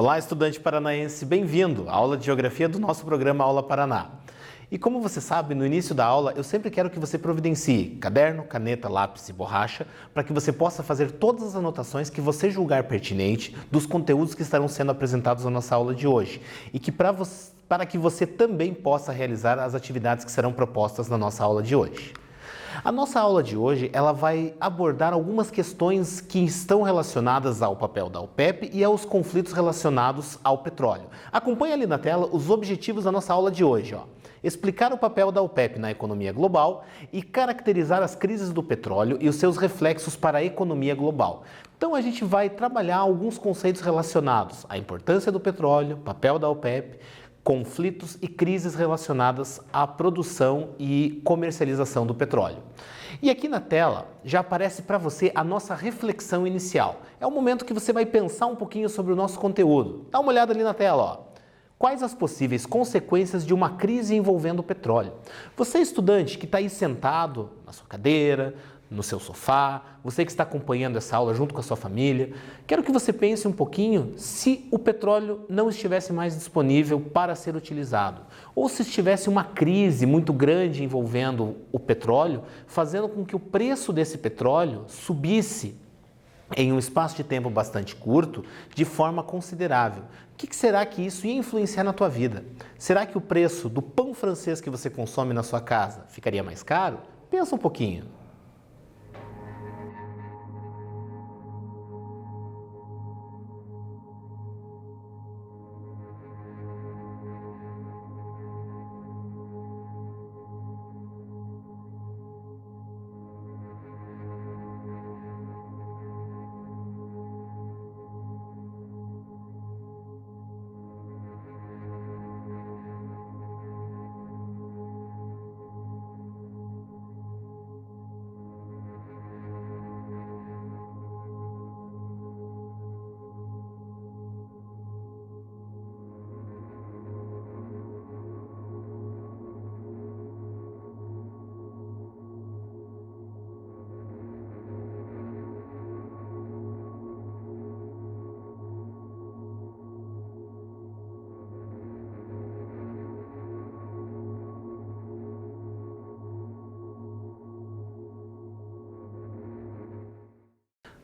Olá, estudante paranaense, bem-vindo à aula de Geografia do nosso programa Aula Paraná. E como você sabe, no início da aula, eu sempre quero que você providencie caderno, caneta, lápis e borracha para que você possa fazer todas as anotações que você julgar pertinente dos conteúdos que estarão sendo apresentados na nossa aula de hoje e que para que você também possa realizar as atividades que serão propostas na nossa aula de hoje. A nossa aula de hoje ela vai abordar algumas questões que estão relacionadas ao papel da OPEP e aos conflitos relacionados ao petróleo. Acompanhe ali na tela os objetivos da nossa aula de hoje. Explicar o papel da OPEP na economia global e caracterizar as crises do petróleo e os seus reflexos para a economia global. Então a gente vai trabalhar alguns conceitos relacionados à importância do petróleo, papel da OPEP, conflitos e crises relacionadas à produção e comercialização do petróleo. E aqui na tela já aparece para você a nossa reflexão inicial. É o momento que você vai pensar um pouquinho sobre o nosso conteúdo. Dá uma olhada ali na tela, Quais as possíveis consequências de uma crise envolvendo o petróleo? Você, estudante que está aí sentado na sua cadeira, no seu sofá, você que está acompanhando essa aula junto com a sua família, quero que você pense um pouquinho se o petróleo não estivesse mais disponível para ser utilizado, ou se estivesse uma crise muito grande envolvendo o petróleo, fazendo com que o preço desse petróleo subisse em um espaço de tempo bastante curto, de forma considerável. O que será que isso ia influenciar na tua vida? Será que o preço do pão francês que você consome na sua casa ficaria mais caro? Pensa um pouquinho.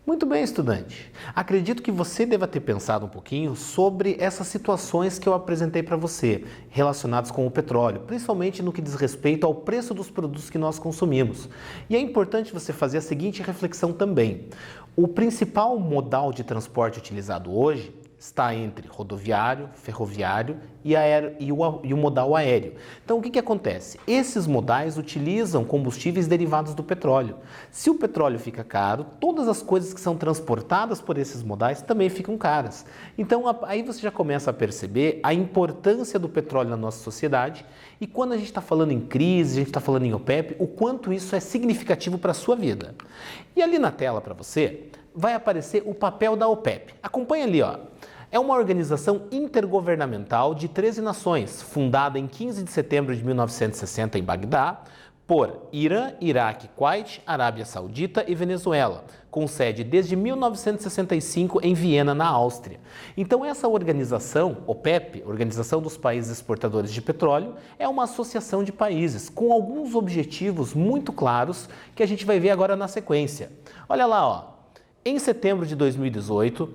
Muito bem, estudante. Acredito que você deva ter pensado um pouquinho sobre essas situações que eu apresentei para você, relacionadas com o petróleo, principalmente no que diz respeito ao preço dos produtos que nós consumimos. E é importante você fazer a seguinte reflexão também. O principal modal de transporte utilizado hoje está entre rodoviário, ferroviário e o modal aéreo. Então, o que acontece? Esses modais utilizam combustíveis derivados do petróleo. Se o petróleo fica caro, todas as coisas que são transportadas por esses modais também ficam caras. Então, aí você já começa a perceber a importância do petróleo na nossa sociedade e quando a gente está falando em crise, a gente está falando em OPEP, o quanto isso é significativo para a sua vida. E ali na tela para você vai aparecer o papel da OPEP. Acompanha ali, É uma organização intergovernamental de 13 nações, fundada em 15 de setembro de 1960 em Bagdá, por Irã, Iraque, Kuwait, Arábia Saudita e Venezuela, com sede desde 1965 em Viena, na Áustria. Então essa organização, OPEP, Organização dos Países Exportadores de Petróleo, é uma associação de países com alguns objetivos muito claros que a gente vai ver agora na sequência. Olha lá, Em setembro de 2018,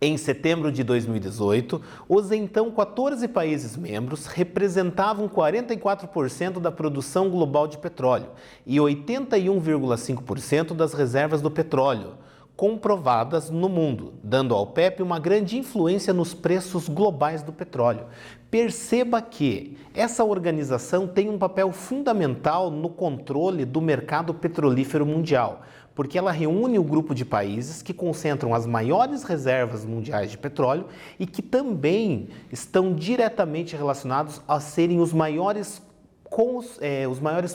Em setembro de 2018, os então 14 países membros representavam 44% da produção global de petróleo e 81,5% das reservas do petróleo comprovadas no mundo, dando ao OPEP uma grande influência nos preços globais do petróleo. Perceba que essa organização tem um papel fundamental no controle do mercado petrolífero mundial, porque ela reúne o grupo de países que concentram as maiores reservas mundiais de petróleo e que também estão diretamente relacionados a serem os maiores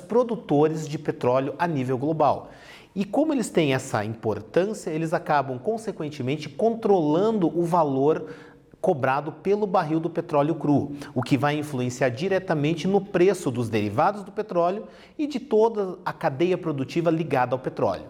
produtores de petróleo a nível global. E como eles têm essa importância, eles acabam, consequentemente, controlando o valor cobrado pelo barril do petróleo cru, o que vai influenciar diretamente no preço dos derivados do petróleo e de toda a cadeia produtiva ligada ao petróleo.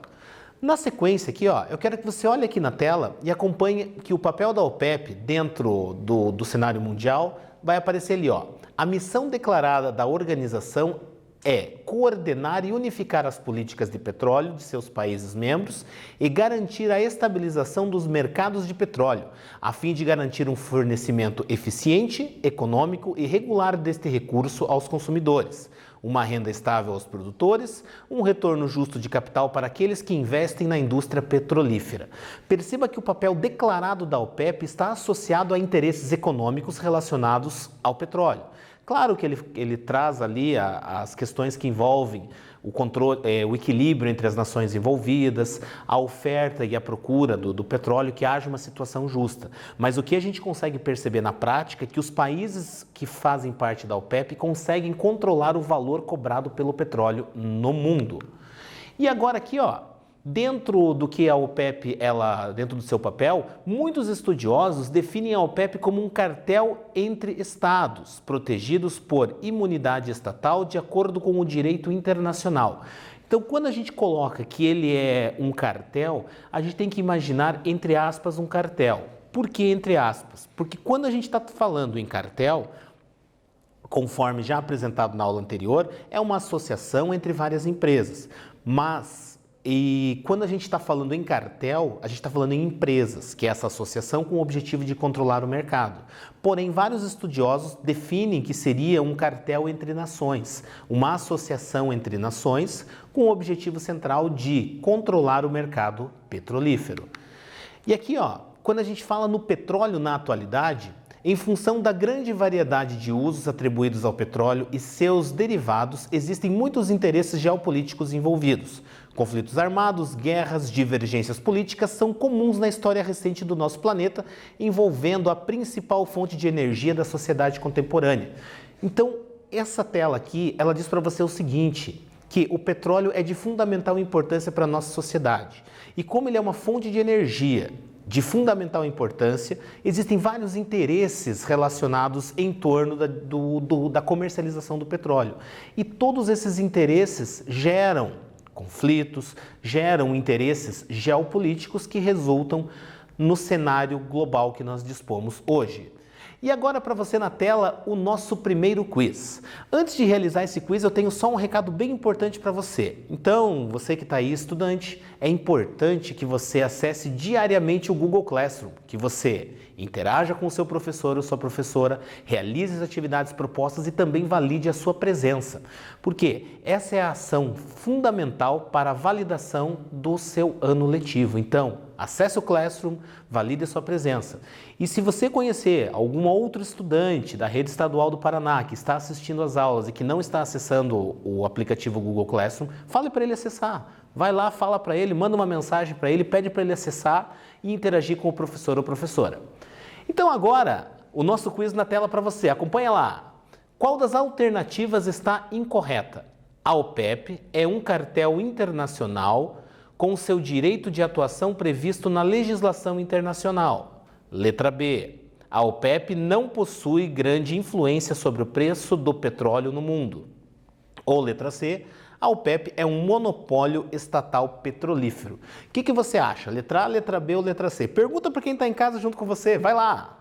Na sequência aqui, ó, eu quero que você olhe aqui na tela e acompanhe que o papel da OPEP dentro do cenário mundial vai aparecer ali, ó. A missão declarada da organização é coordenar e unificar as políticas de petróleo de seus países membros e garantir a estabilização dos mercados de petróleo, a fim de garantir um fornecimento eficiente, econômico e regular deste recurso aos consumidores, uma renda estável aos produtores, um retorno justo de capital para aqueles que investem na indústria petrolífera. Perceba que o papel declarado da OPEP está associado a interesses econômicos relacionados ao petróleo. Claro que ele traz ali as questões que envolvem o controle, o equilíbrio entre as nações envolvidas, a oferta e a procura do petróleo, que haja uma situação justa. Mas o que a gente consegue perceber na prática é que os países que fazem parte da OPEP conseguem controlar o valor cobrado pelo petróleo no mundo. E agora aqui, ó, dentro do que a OPEP, dentro do seu papel, muitos estudiosos definem a OPEP como um cartel entre estados, protegidos por imunidade estatal de acordo com o direito internacional. Então, quando a gente coloca que ele é um cartel, a gente tem que imaginar, entre aspas, um cartel. Por que entre aspas? Porque quando a gente está falando em cartel, conforme já apresentado na aula anterior, é uma associação entre várias empresas. E quando a gente está falando em cartel, a gente está falando em empresas, que é essa associação com o objetivo de controlar o mercado. Porém, vários estudiosos definem que seria um cartel entre nações, uma associação entre nações com o objetivo central de controlar o mercado petrolífero. E aqui, ó, quando a gente fala no petróleo na atualidade, em função da grande variedade de usos atribuídos ao petróleo e seus derivados, existem muitos interesses geopolíticos envolvidos. Conflitos armados, guerras, divergências políticas são comuns na história recente do nosso planeta, envolvendo a principal fonte de energia da sociedade contemporânea. Então, essa tela aqui, ela diz para você o seguinte, que o petróleo é de fundamental importância para a nossa sociedade. E como ele é uma fonte de energia de fundamental importância, existem vários interesses relacionados em torno da comercialização do petróleo. E todos esses interesses geram conflitos, geram interesses geopolíticos que resultam no cenário global que nós dispomos hoje. E agora para você na tela o nosso primeiro quiz. Antes de realizar esse quiz eu tenho só um recado bem importante para você. Então, você que está aí estudante, é importante que você acesse diariamente o Google Classroom, que você interaja com o seu professor ou sua professora, realize as atividades propostas e também valide a sua presença. Porque essa é a ação fundamental para a validação do seu ano letivo. Então, acesse o Classroom, valide a sua presença. E se você conhecer algum outro estudante da rede estadual do Paraná que está assistindo às aulas e que não está acessando o aplicativo Google Classroom, fale para ele acessar. Vai lá, fala para ele, manda uma mensagem para ele, pede para ele acessar e interagir com o professor ou professora. Então agora, o nosso quiz na tela para você. Acompanha lá. Qual das alternativas está incorreta? A OPEP é um cartel internacional com seu direito de atuação previsto na legislação internacional. Letra B. A OPEP não possui grande influência sobre o preço do petróleo no mundo. Ou letra C. A OPEP é um monopólio estatal petrolífero. O que você acha? Letra A, letra B ou letra C? Pergunta para quem está em casa junto com você. Vai lá!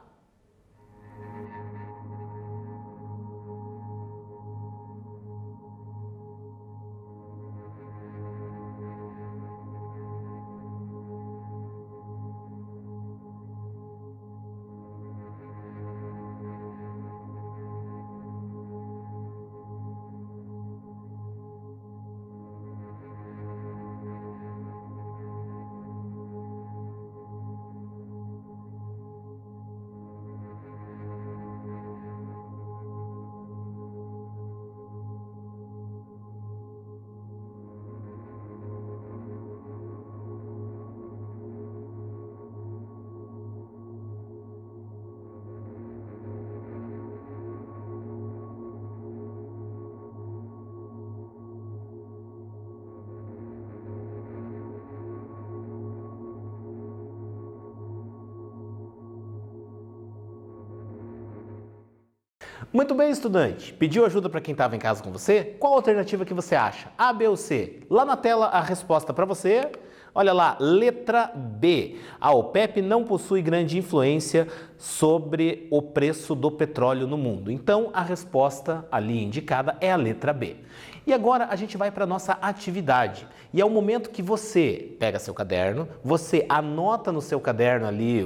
Muito bem, estudante. Pediu ajuda para quem estava em casa com você? Qual alternativa que você acha? A, B ou C? Lá na tela a resposta para você. Olha lá, letra B. A OPEP não possui grande influência sobre o preço do petróleo no mundo. Então, a resposta ali indicada é a letra B. E agora a gente vai para a nossa atividade. E é o momento que você pega seu caderno, você anota no seu caderno ali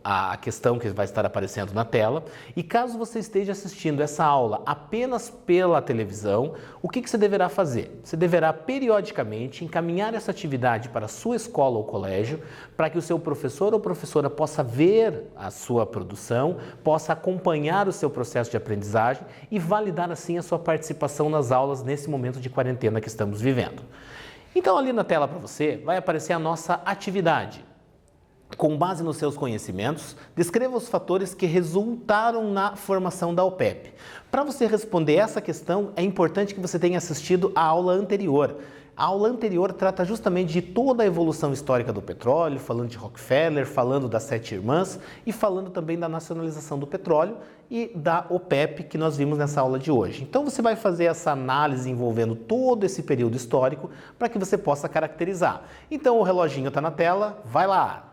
a questão que vai estar aparecendo na tela. E caso você esteja assistindo essa aula apenas pela televisão, o que você deverá fazer? Você deverá periodicamente encaminhar essa atividade para a sua escola ou colégio, para que o seu professor ou professora possa ver a sua produção, possa acompanhar o seu processo de aprendizagem e validar assim a sua participação nas aulas nesse momento de quarentena que estamos vivendo. Então ali na tela para você vai aparecer a nossa atividade. Com base nos seus conhecimentos, descreva os fatores que resultaram na formação da OPEP. Para você responder essa questão, é importante que você tenha assistido a aula anterior. A aula anterior trata justamente de toda a evolução histórica do petróleo, falando de Rockefeller, falando das Sete Irmãs e falando também da nacionalização do petróleo e da OPEP que nós vimos nessa aula de hoje. Então você vai fazer essa análise envolvendo todo esse período histórico para que você possa caracterizar. Então o reloginho está na tela, vai lá!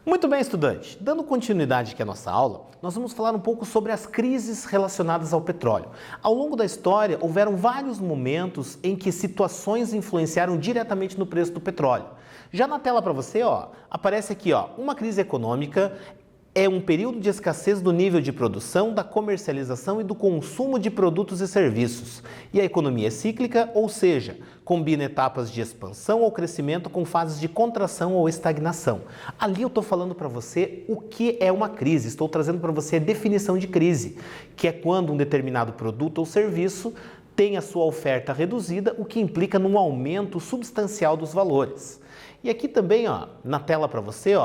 Muito bem, estudante. Dando continuidade aqui à nossa aula, nós vamos falar um pouco sobre as crises relacionadas ao petróleo. Ao longo da história, houveram vários momentos em que situações influenciaram diretamente no preço do petróleo. Já na tela para você, aparece aqui, uma crise econômica é um período de escassez do nível de produção, da comercialização e do consumo de produtos e serviços. E a economia é cíclica, ou seja, combina etapas de expansão ou crescimento com fases de contração ou estagnação. Ali eu estou falando para você o que é uma crise, estou trazendo para você a definição de crise, que é quando um determinado produto ou serviço tem a sua oferta reduzida, o que implica num aumento substancial dos valores. E aqui também, na tela para você,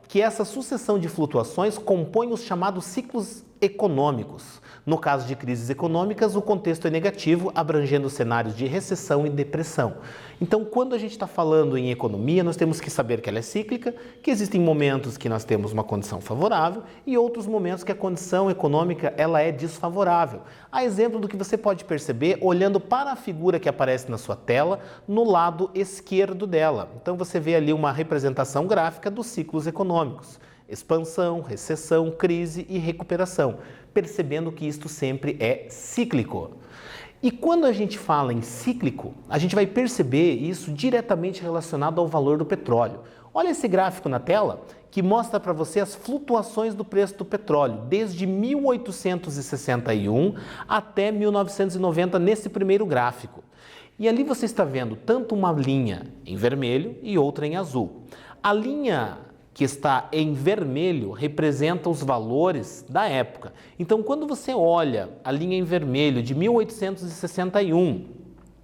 que essa sucessão de flutuações compõe os chamados ciclos econômicos. No caso de crises econômicas, o contexto é negativo, abrangendo cenários de recessão e depressão. Então, quando a gente está falando em economia, nós temos que saber que ela é cíclica, que existem momentos que nós temos uma condição favorável e outros momentos que a condição econômica ela é desfavorável. A exemplo do que você pode perceber olhando para a figura que aparece na sua tela, no lado esquerdo dela. Então, você vê ali uma representação gráfica dos ciclos econômicos. Expansão, recessão, crise e recuperação, percebendo que isto sempre é cíclico. E quando a gente fala em cíclico, a gente vai perceber isso diretamente relacionado ao valor do petróleo. Olha esse gráfico na tela que mostra para você as flutuações do preço do petróleo desde 1861 até 1990 nesse primeiro gráfico. E ali você está vendo tanto uma linha em vermelho e outra em azul. A linha que está em vermelho representa os valores da época. Então, quando você olha a linha em vermelho de 1861,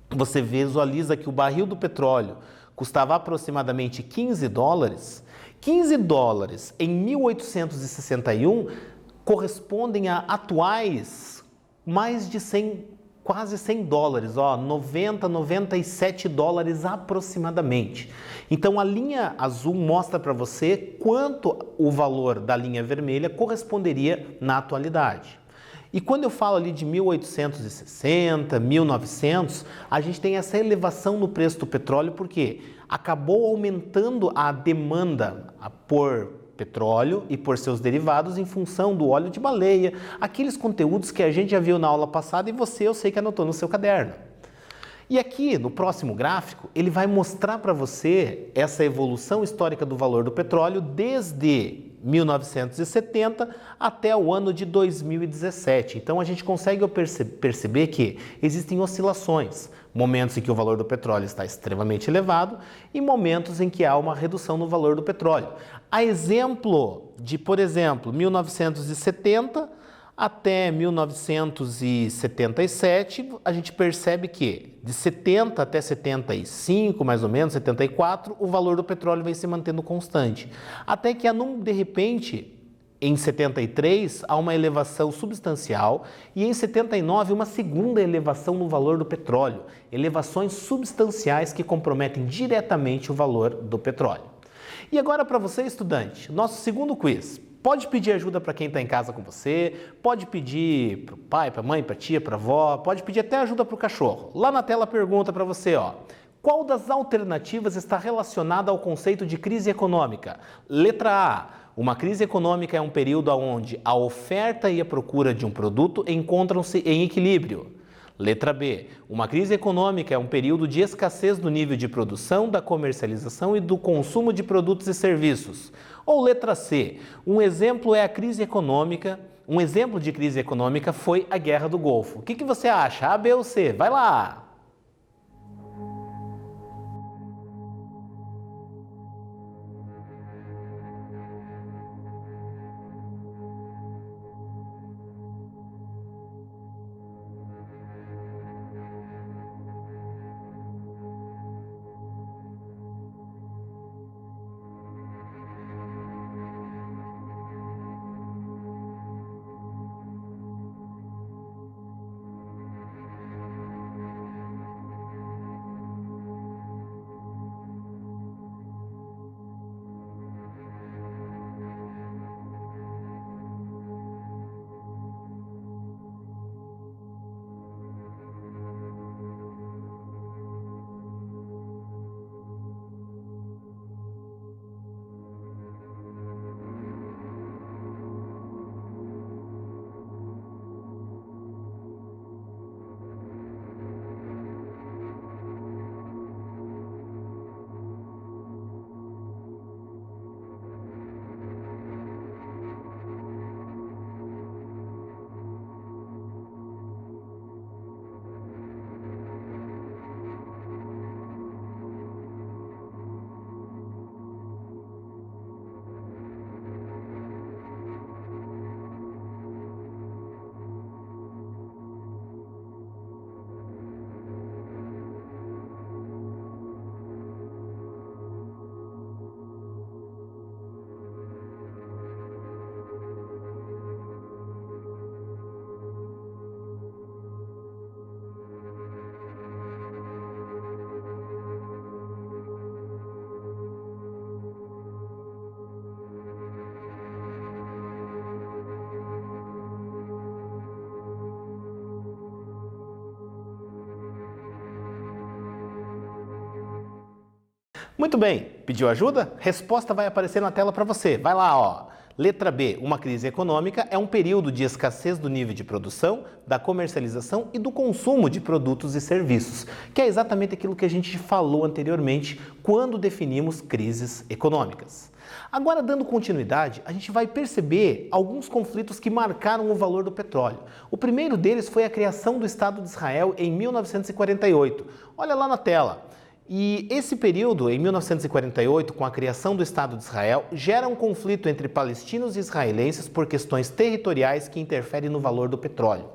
você visualiza que o barril do petróleo custava aproximadamente 15 dólares. 15 dólares em 1861 correspondem a atuais mais de 100 quase 100 dólares, 90, 97 dólares aproximadamente. Então a linha azul mostra para você quanto o valor da linha vermelha corresponderia na atualidade. E quando eu falo ali de 1860, 1900, a gente tem essa elevação no preço do petróleo porque acabou aumentando a demanda por petróleo e por seus derivados em função do óleo de baleia, aqueles conteúdos que a gente já viu na aula passada e você eu sei que anotou no seu caderno. E aqui no próximo gráfico ele vai mostrar para você essa evolução histórica do valor do petróleo desde 1970 até o ano de 2017. Então a gente consegue perceber que existem oscilações, momentos em que o valor do petróleo está extremamente elevado e momentos em que há uma redução no valor do petróleo. A exemplo de, por exemplo, 1970 até 1977, a gente percebe que de 70 até 75, mais ou menos, 74, o valor do petróleo vem se mantendo constante. Até que, de repente, em 73, há uma elevação substancial e em 79, uma segunda elevação no valor do petróleo. Elevações substanciais que comprometem diretamente o valor do petróleo. E agora para você, estudante, nosso segundo quiz. Pode pedir ajuda para quem está em casa com você, pode pedir para o pai, para a mãe, para a tia, para a avó, pode pedir até ajuda para o cachorro. Lá na tela pergunta para você, qual das alternativas está relacionada ao conceito de crise econômica? Letra A. Uma crise econômica é um período onde a oferta e a procura de um produto encontram-se em equilíbrio. Letra B. Uma crise econômica é um período de escassez do nível de produção, da comercialização e do consumo de produtos e serviços. Ou letra C. Um exemplo de crise econômica foi a Guerra do Golfo. O que você acha? A, B ou C? Vai lá! Muito bem, pediu ajuda? Resposta vai aparecer na tela para você. Vai lá, ó. Letra B, uma crise econômica é um período de escassez do nível de produção, da comercialização e do consumo de produtos e serviços, que é exatamente aquilo que a gente falou anteriormente quando definimos crises econômicas. Agora, dando continuidade, a gente vai perceber alguns conflitos que marcaram o valor do petróleo. O primeiro deles foi a criação do Estado de Israel em 1948. Olha lá na tela. E esse período, em 1948, com a criação do Estado de Israel, gera um conflito entre palestinos e israelenses por questões territoriais que interferem no valor do petróleo.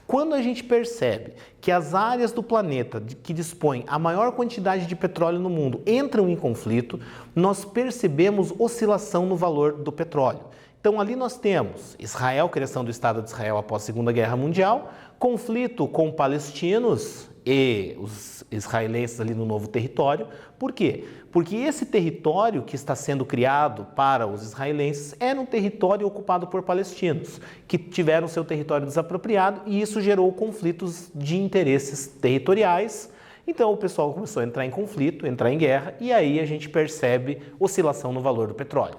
Quando a gente percebe que as áreas do planeta que dispõem a maior quantidade de petróleo no mundo entram em conflito, nós percebemos oscilação no valor do petróleo. Então ali nós temos Israel, criação do Estado de Israel após a Segunda Guerra Mundial, conflito com palestinos e os israelenses ali no novo território. Por quê? Porque esse território que está sendo criado para os israelenses era um território ocupado por palestinos, que tiveram seu território desapropriado, e isso gerou conflitos de interesses territoriais. Então o pessoal começou a entrar em conflito, entrar em guerra, e aí a gente percebe oscilação no valor do petróleo.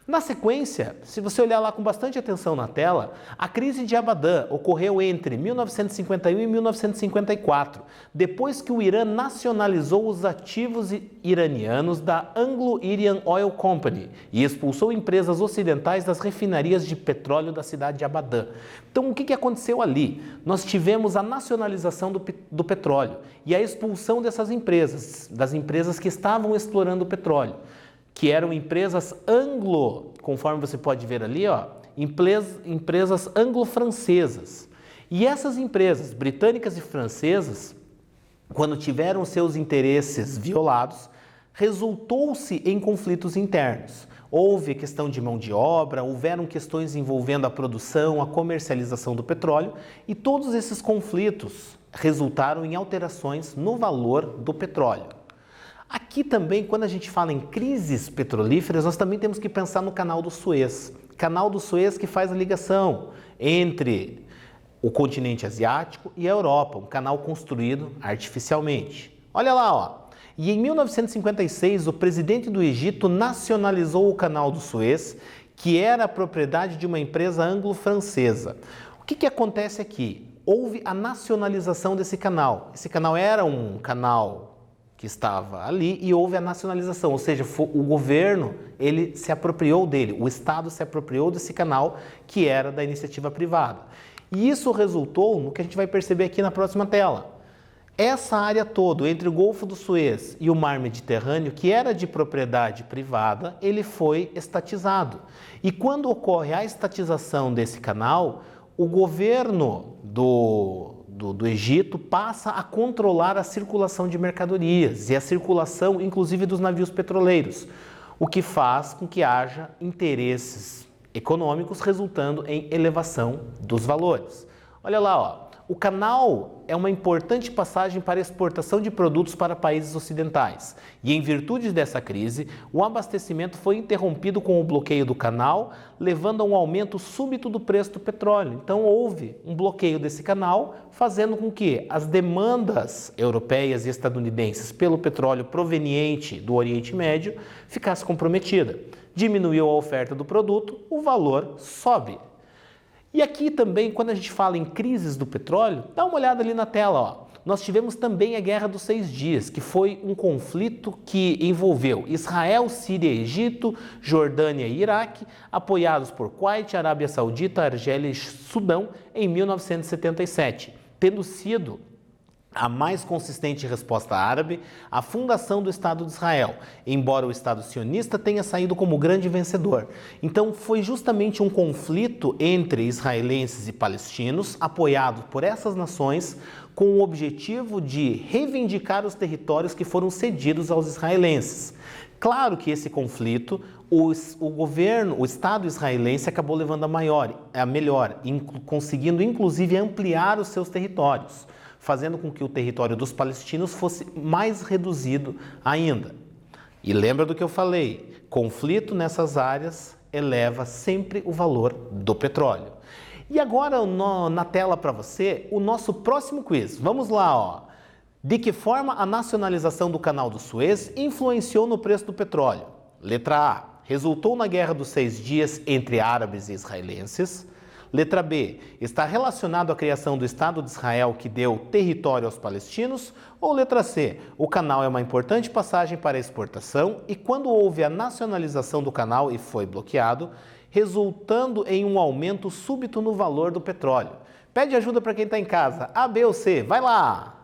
Na sequência, se você olhar lá com bastante atenção na tela, a crise de Abadã ocorreu entre 1951 e 1954, depois que o Irã nacionalizou os ativos iranianos da Anglo-Irian Oil Company e expulsou empresas ocidentais das refinarias de petróleo da cidade de Abadã. Então, o que aconteceu ali? Nós tivemos a nacionalização do petróleo e a expulsão dessas empresas, das empresas que estavam explorando o petróleo, que eram empresas conforme você pode ver ali, ó, empresas anglo-francesas. E essas empresas britânicas e francesas, quando tiveram seus interesses violados, resultou-se em conflitos internos. Houve questão de mão de obra, houveram questões envolvendo a produção, a comercialização do petróleo, e todos esses conflitos resultaram em alterações no valor do petróleo. Aqui também, quando a gente fala em crises petrolíferas, nós também temos que pensar no Canal do Suez. Canal do Suez que faz a ligação entre o continente asiático e a Europa, um canal construído artificialmente. Olha lá, ó. E em 1956, o presidente do Egito nacionalizou o Canal do Suez, que era a propriedade de uma empresa anglo-francesa. O que acontece aqui? Houve a nacionalização desse canal. Esse canal era um canal que estava ali e houve a nacionalização, ou seja, o governo ele se apropriou dele, o Estado se apropriou desse canal que era da iniciativa privada. E isso resultou no que a gente vai perceber aqui na próxima tela. Essa área toda, entre o Golfo do Suez e o Mar Mediterrâneo, que era de propriedade privada, ele foi estatizado. E quando ocorre a estatização desse canal, o governo do Egito passa a controlar a circulação de mercadorias e a circulação, inclusive, dos navios petroleiros, o que faz com que haja interesses econômicos resultando em elevação dos valores. Olha lá, ó. O canal é uma importante passagem para a exportação de produtos para países ocidentais e, em virtude dessa crise, o abastecimento foi interrompido com o bloqueio do canal, levando a um aumento súbito do preço do petróleo. Então, houve um bloqueio desse canal, fazendo com que as demandas europeias e estadunidenses pelo petróleo proveniente do Oriente Médio ficasse comprometida. Diminuiu a oferta do produto, o valor sobe. E aqui também, quando a gente fala em crises do petróleo, dá uma olhada ali na tela, ó. Nós tivemos também a Guerra dos 6 Dias, que foi um conflito que envolveu Israel, Síria, Egito, Jordânia e Iraque, apoiados por Kuwait, Arábia Saudita, Argélia e Sudão em 1977, tendo sido a mais consistente resposta árabe à fundação do Estado de Israel, embora o Estado sionista tenha saído como grande vencedor. Então foi justamente um conflito entre israelenses e palestinos, apoiado por essas nações, com o objetivo de reivindicar os territórios que foram cedidos aos israelenses. Claro que esse conflito, o Estado israelense acabou levando a melhor, conseguindo inclusive ampliar os seus territórios, fazendo com que o território dos palestinos fosse mais reduzido ainda. E lembra do que eu falei, conflito nessas áreas eleva sempre o valor do petróleo. E agora na tela para você o nosso próximo quiz. Vamos lá, ó. De que forma a nacionalização do Canal do Suez influenciou no preço do petróleo? Letra A. Resultou na Guerra dos 6 Dias entre árabes e israelenses. Letra B. Está relacionado à criação do Estado de Israel que deu território aos palestinos? Ou letra C. O canal é uma importante passagem para a exportação e quando houve a nacionalização do canal e foi bloqueado, resultando em um aumento súbito no valor do petróleo? Pede ajuda para quem está em casa. A, B ou C? Vai lá!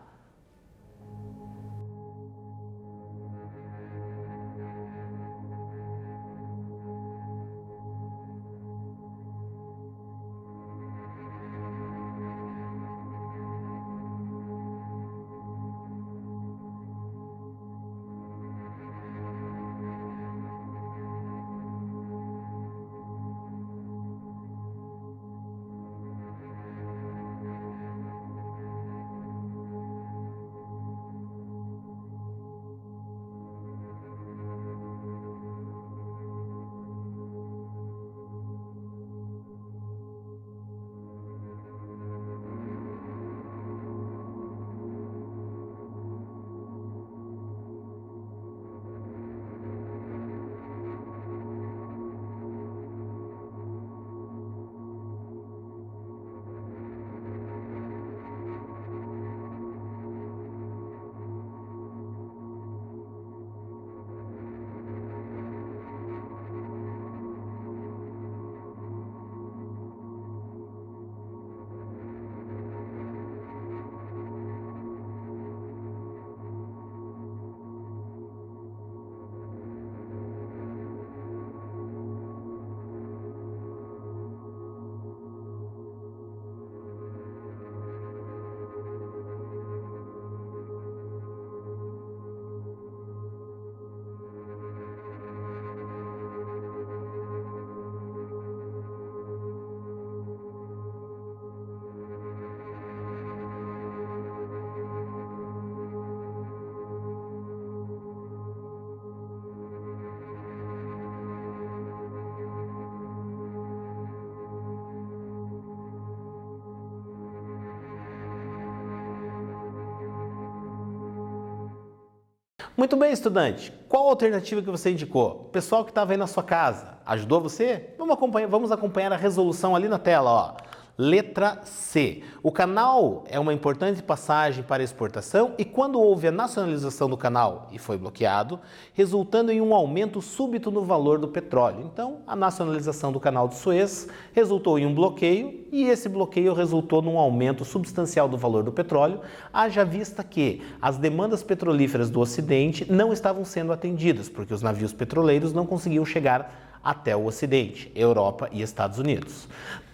Muito bem, estudante. Qual a alternativa que você indicou? O pessoal que estava aí na sua casa, ajudou você? Vamos acompanhar a resolução ali na tela, ó. Letra C. O canal é uma importante passagem para exportação e quando houve a nacionalização do canal e foi bloqueado, resultando em um aumento súbito no valor do petróleo. Então, a nacionalização do canal do Suez resultou em um bloqueio e esse bloqueio resultou num aumento substancial do valor do petróleo, haja vista que as demandas petrolíferas do Ocidente não estavam sendo atendidas, porque os navios petroleiros não conseguiam chegar até o Ocidente, Europa e Estados Unidos.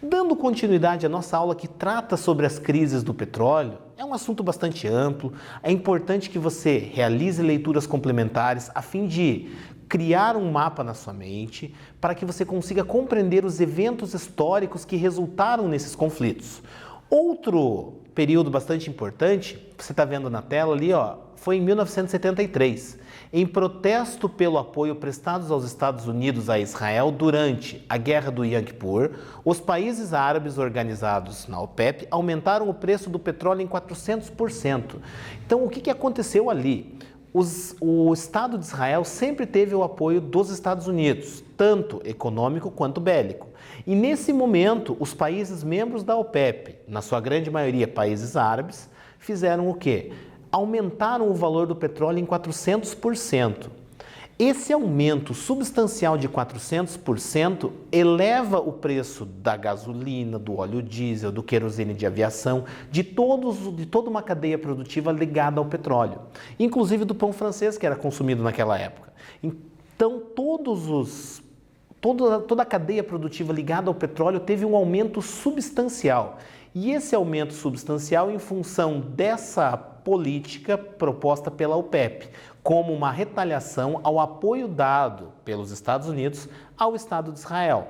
Dando continuidade à nossa aula que trata sobre as crises do petróleo, é um assunto bastante amplo, é importante que você realize leituras complementares a fim de criar um mapa na sua mente para que você consiga compreender os eventos históricos que resultaram nesses conflitos. Outro período bastante importante, você está vendo na tela ali, ó, foi em 1973. Em protesto pelo apoio prestado aos Estados Unidos a Israel durante a Guerra do Yom Kippur, os países árabes organizados na OPEP aumentaram o preço do petróleo em 400%. Então, o que aconteceu ali? O Estado de Israel sempre teve o apoio dos Estados Unidos, tanto econômico quanto bélico. E nesse momento, os países membros da OPEP, na sua grande maioria países árabes, fizeram o quê? Aumentaram o valor do petróleo em 400%. Esse aumento substancial de 400% eleva o preço da gasolina, do óleo diesel, do querosene de aviação, de toda uma cadeia produtiva ligada ao petróleo, inclusive do pão francês que era consumido naquela época. Então, toda a cadeia produtiva ligada ao petróleo teve um aumento substancial. E esse aumento substancial em função dessa política proposta pela OPEP, como uma retaliação ao apoio dado pelos Estados Unidos ao Estado de Israel.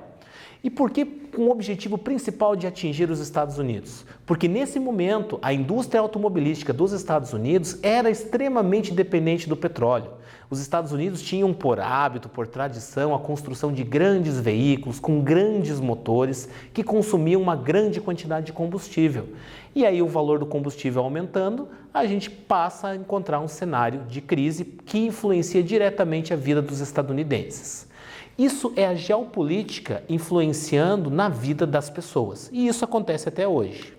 E por que com o objetivo principal de atingir os Estados Unidos? Porque nesse momento a indústria automobilística dos Estados Unidos era extremamente dependente do petróleo. Os Estados Unidos tinham por hábito, por tradição, a construção de grandes veículos com grandes motores que consumiam uma grande quantidade de combustível. E aí o valor do combustível aumentando, a gente passa a encontrar um cenário de crise que influencia diretamente a vida dos estadunidenses. Isso é a geopolítica influenciando na vida das pessoas, e isso acontece até hoje.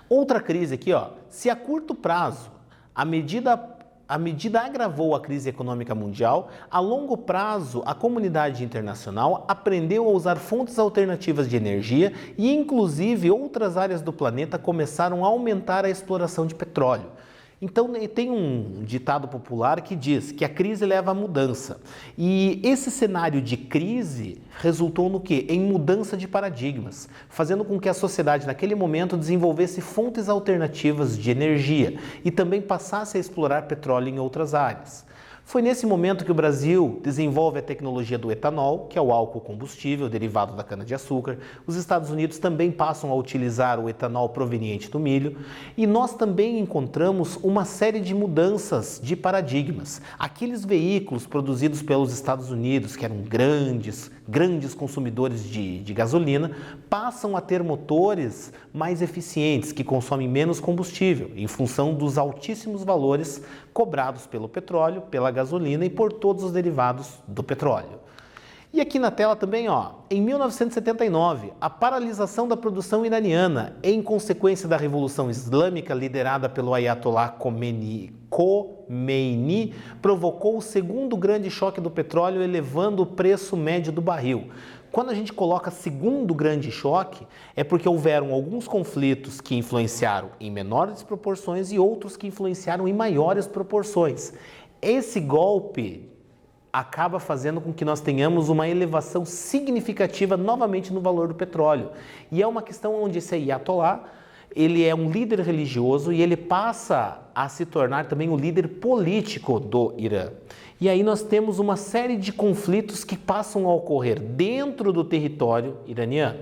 Outra crise aqui, ó, se a curto prazo a medida agravou a crise econômica mundial, a longo prazo a comunidade internacional aprendeu a usar fontes alternativas de energia e inclusive outras áreas do planeta começaram a aumentar a exploração de petróleo. Então, tem um ditado popular que diz que a crise leva à mudança. E esse cenário de crise resultou no quê? Em mudança de paradigmas, fazendo com que a sociedade naquele momento desenvolvesse fontes alternativas de energia e também passasse a explorar petróleo em outras áreas. Foi nesse momento que o Brasil desenvolve a tecnologia do etanol, que é o álcool combustível derivado da cana-de-açúcar. Os Estados Unidos também passam a utilizar o etanol proveniente do milho. E nós também encontramos uma série de mudanças de paradigmas. Aqueles veículos produzidos pelos Estados Unidos, que eram grandes consumidores de gasolina, passam a ter motores mais eficientes, que consomem menos combustível, em função dos altíssimos valores cobrados pelo petróleo, pela gasolina e por todos os derivados do petróleo. E aqui na tela também, ó, em 1979, a paralisação da produção iraniana em consequência da Revolução Islâmica liderada pelo Ayatollah Khomeini provocou o segundo grande choque do petróleo, elevando o preço médio do barril. Quando a gente coloca segundo grande choque, é porque houveram alguns conflitos que influenciaram em menores proporções e outros que influenciaram em maiores proporções. Esse golpe acaba fazendo com que nós tenhamos uma elevação significativa novamente no valor do petróleo. E é uma questão onde esse Ayatollah, ele é um líder religioso e ele passa a se tornar também o líder político do Irã. E aí nós temos uma série de conflitos que passam a ocorrer dentro do território iraniano.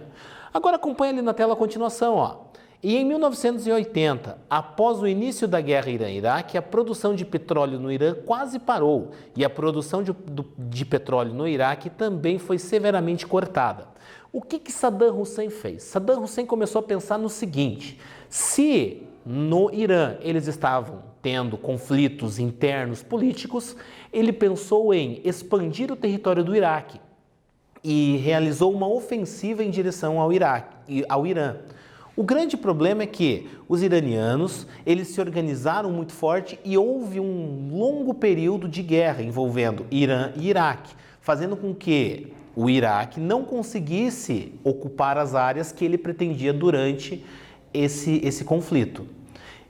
Agora acompanha ali na tela a continuação, ó. E em 1980, após o início da guerra Irã-Iraque, a produção de petróleo no Irã quase parou e a produção de petróleo no Iraque também foi severamente cortada. O que Saddam Hussein fez? Saddam Hussein começou a pensar no seguinte: se no Irã eles estavam tendo conflitos internos políticos, ele pensou em expandir o território do Iraque e realizou uma ofensiva em direção ao Irã. O grande problema é que os iranianos, eles se organizaram muito forte e houve um longo período de guerra envolvendo Irã e Iraque, fazendo com que o Iraque não conseguisse ocupar as áreas que ele pretendia durante esse conflito.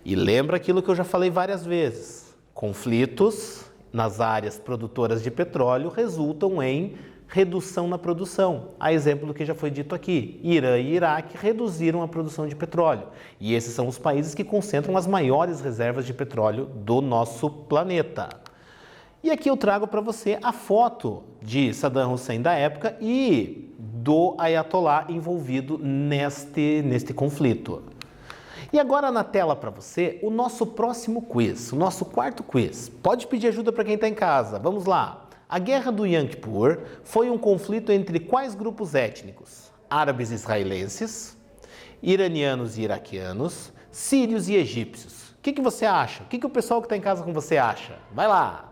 E lembra aquilo que eu já falei várias vezes: conflitos nas áreas produtoras de petróleo resultam em redução na produção. A exemplo do que já foi dito aqui, Irã e Iraque reduziram a produção de petróleo. E esses são os países que concentram as maiores reservas de petróleo do nosso planeta. E aqui eu trago para você a foto de Saddam Hussein da época e do Ayatollah envolvido neste conflito. E agora na tela para você o nosso próximo quiz, o nosso quarto quiz. Pode pedir ajuda para quem está em casa. Vamos lá. A Guerra do Yom Kippur foi um conflito entre quais grupos étnicos? Árabes israelenses, iranianos e iraquianos, sírios e egípcios. O que você acha? O que o pessoal que está em casa com você acha? Vai lá!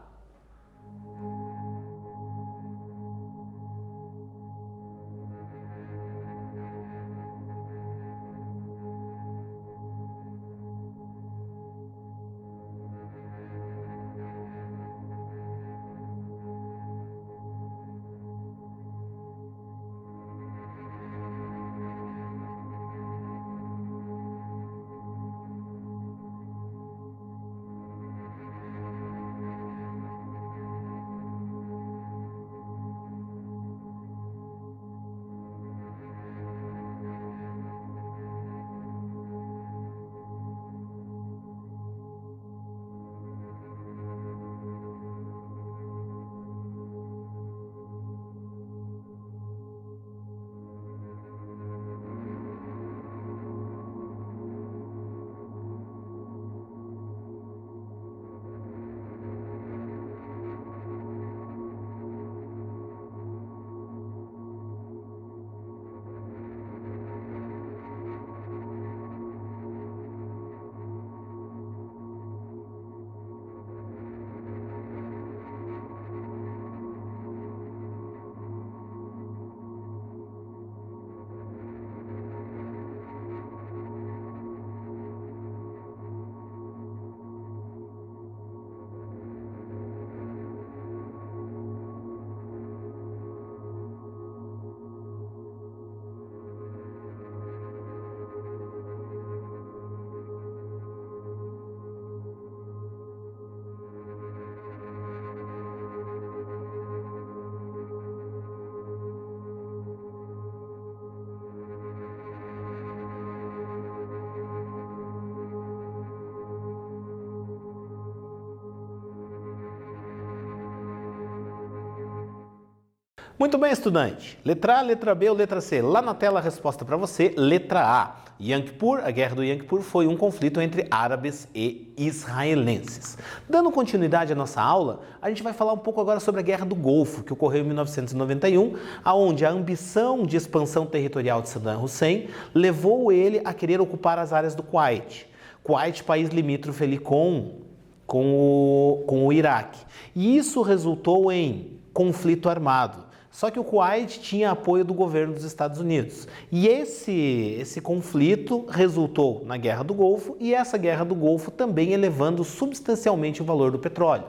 Muito bem, estudante. Letra A, letra B ou letra C? Lá na tela a resposta para você, letra A. Yom Kippur, a guerra do Yom Kippur foi um conflito entre árabes e israelenses. Dando continuidade à nossa aula, a gente vai falar um pouco agora sobre a Guerra do Golfo, que ocorreu em 1991, aonde a ambição de expansão territorial de Saddam Hussein levou ele a querer ocupar as áreas do Kuwait. Kuwait, país limítrofe ali com o Iraque. E isso resultou em conflito armado. Só que o Kuwait tinha apoio do governo dos Estados Unidos. E esse conflito resultou na Guerra do Golfo e essa Guerra do Golfo também elevando substancialmente o valor do petróleo.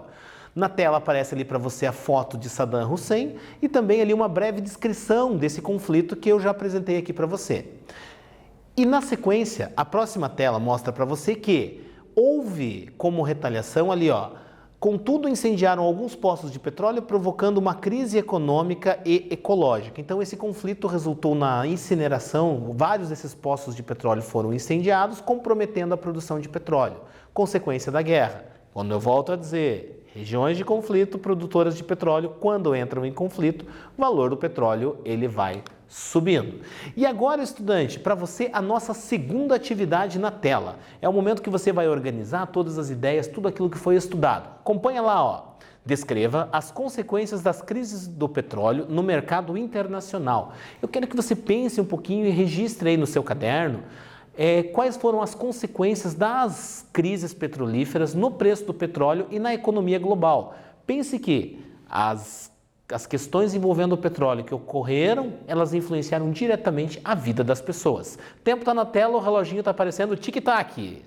Na tela aparece ali para você a foto de Saddam Hussein e também ali uma breve descrição desse conflito que eu já apresentei aqui para você. E na sequência, a próxima tela mostra para você que houve como retaliação ali, ó, contudo, incendiaram alguns poços de petróleo, provocando uma crise econômica e ecológica. Então, esse conflito resultou na incineração, vários desses poços de petróleo foram incendiados, comprometendo a produção de petróleo, consequência da guerra. Quando eu volto a dizer, regiões de conflito, produtoras de petróleo, quando entram em conflito, o valor do petróleo ele vai subindo. E agora, estudante, para você a nossa segunda atividade na tela. É o momento que você vai organizar todas as ideias, tudo aquilo que foi estudado. Acompanha lá, ó. Descreva as consequências das crises do petróleo no mercado internacional. Eu quero que você pense um pouquinho e registre aí no seu caderno quais foram as consequências das crises petrolíferas no preço do petróleo e na economia global. Pense que as questões envolvendo o petróleo que ocorreram, elas influenciaram diretamente a vida das pessoas. O tempo está na tela, o reloginho está aparecendo, tic-tac.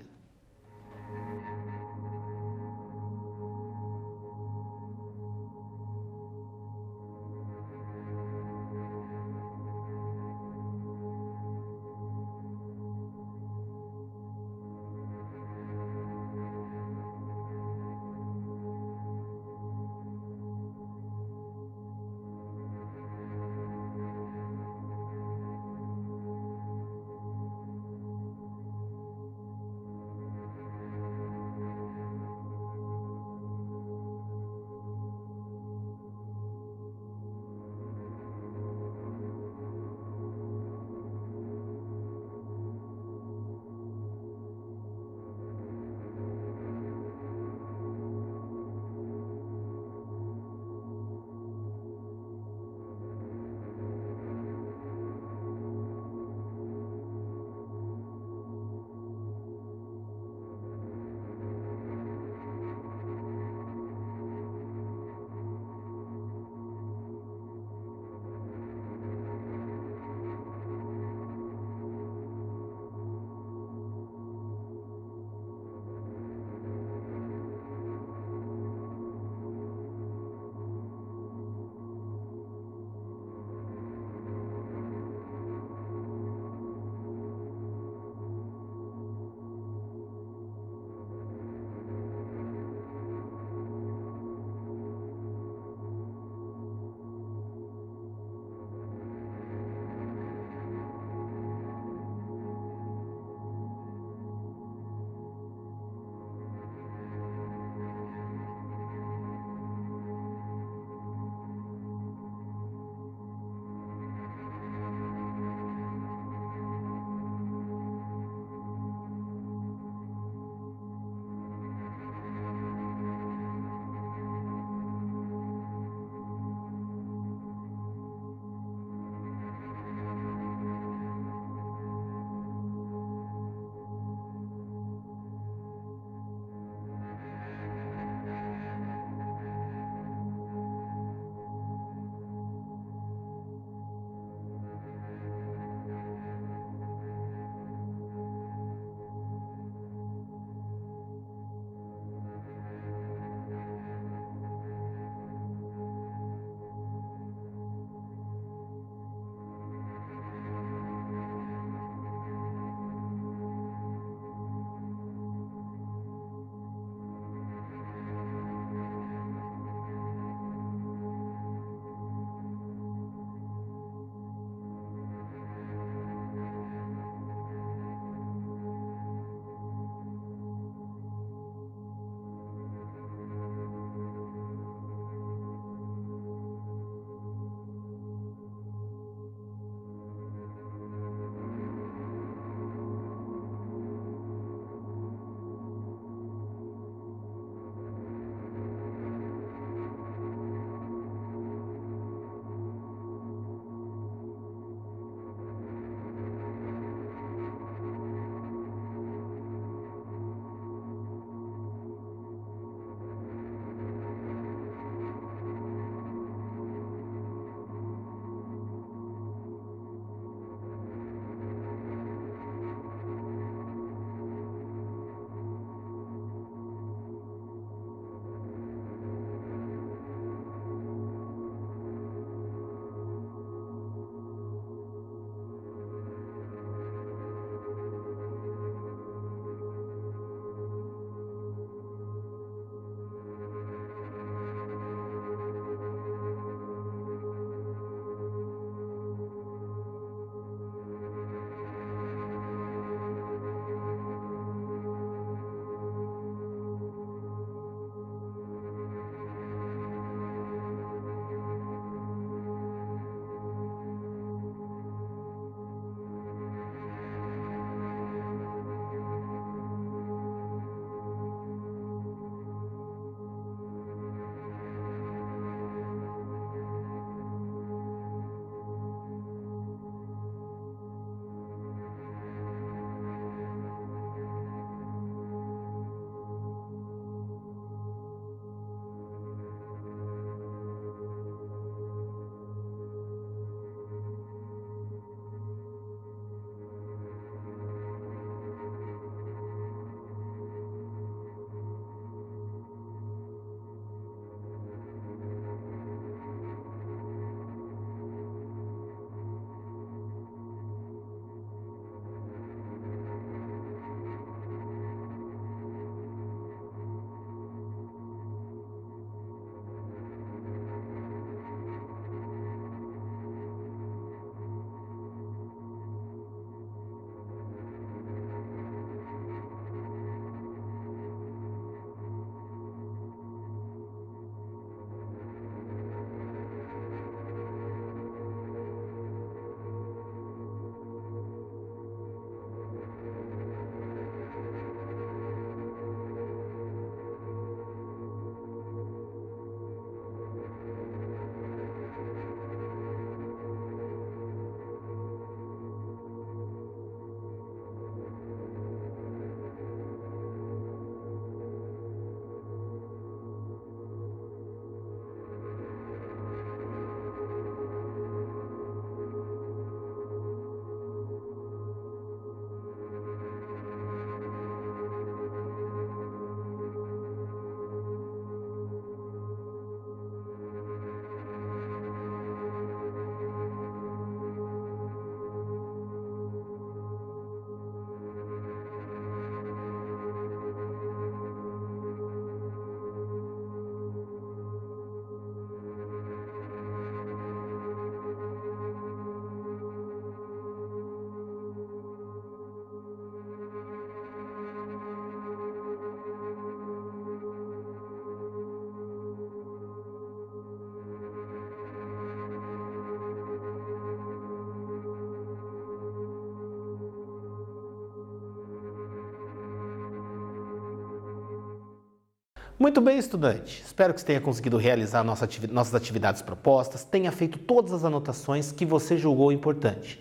Muito bem, estudante. Espero que você tenha conseguido realizar nossas atividades propostas, tenha feito todas as anotações que você julgou importante.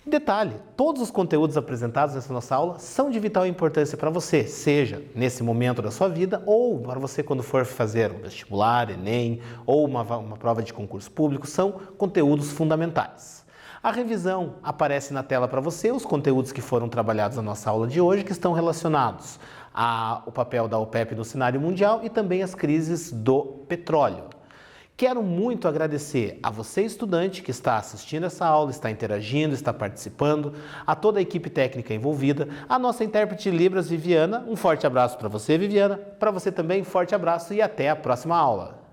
Detalhe, todos os conteúdos apresentados nessa nossa aula são de vital importância para você, seja nesse momento da sua vida ou para você quando for fazer um vestibular, Enem ou uma prova de concurso público, são conteúdos fundamentais. A revisão aparece na tela para você, os conteúdos que foram trabalhados na nossa aula de hoje, que estão relacionados ao papel da OPEP no cenário mundial e também as crises do petróleo. Quero muito agradecer a você, estudante, que está assistindo essa aula, está interagindo, está participando, a toda a equipe técnica envolvida, a nossa intérprete de Libras, Viviana. Um forte abraço para você, Viviana. Para você também, forte abraço e até a próxima aula.